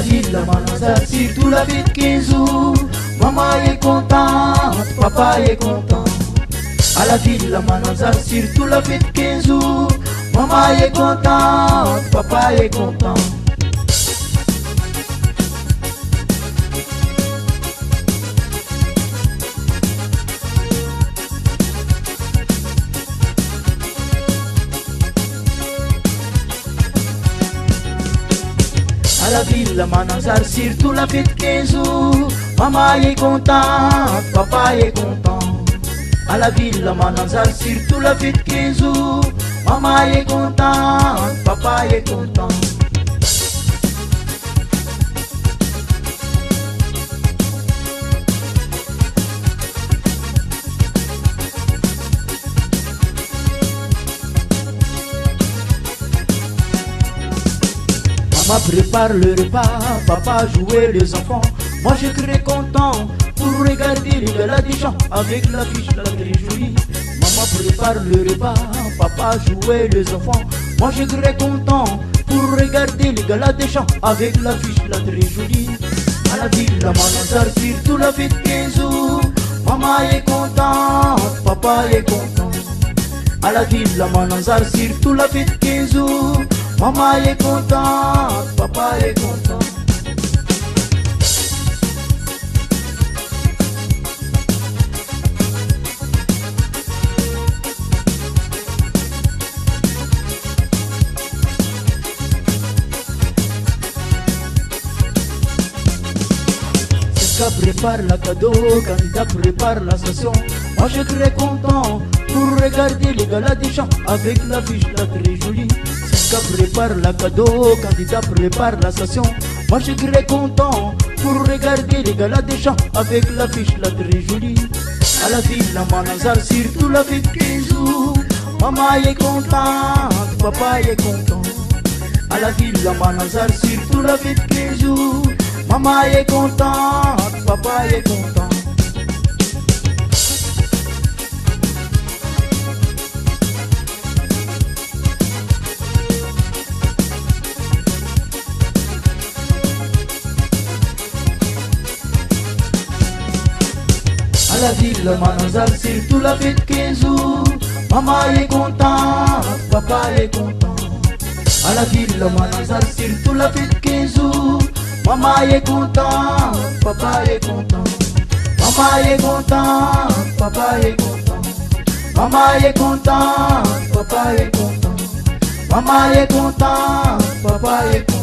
ville, la Manazar, surtout la vie de 15 jours. Maman est contente, papa est content. À la ville, la Manazar, surtout la vie de 15 jours. Maman est contente, papa est content. À la ville, la Manazar, surtout la fête 15 jours. Maman est contente, papa est content. À la ville, la Manazar, surtout la fête 15 jours. Maman est contente, papa est content. Maman prépare le repas, papa jouer les enfants. Moi je serai content pour regarder les galas des gens avec l'affiche là très jolie. Maman prépare le repas, papa jouer les enfants. Moi je serai content pour regarder les galas des gens avec l'affiche là très jolie. À la ville, la Manazar, surtout la fête 15 jours. Maman est contente, papa est content. À la ville, la Manazar, surtout la fête 15 jours. Maman est contente, papa est content. Sika prépare la cadeau, Canada prépare la station. Moi je serai content pour regarder les galas des gens avec l'affiche là très jolie. Sika prépare la cadeau, Canada prépare la station. Moi je serai content pour regarder les galas des gens avec l'affiche là très jolie. À la ville, la Manazar, surtout la fête 15 jours. Maman est contente, papa est content. À la ville, la Manazar, surtout la fête 15 jours. Maman est contente, papa est content. À la ville, la Manazar, surtout la fête 15 jours. Maman est contente, papa est content. À la ville, la Manazar, surtout la fête 15 jours. Maman est contente, papa est content. Maman est contente, papa est content. Maman est contente, papa est content. Maman est contente, papa est content.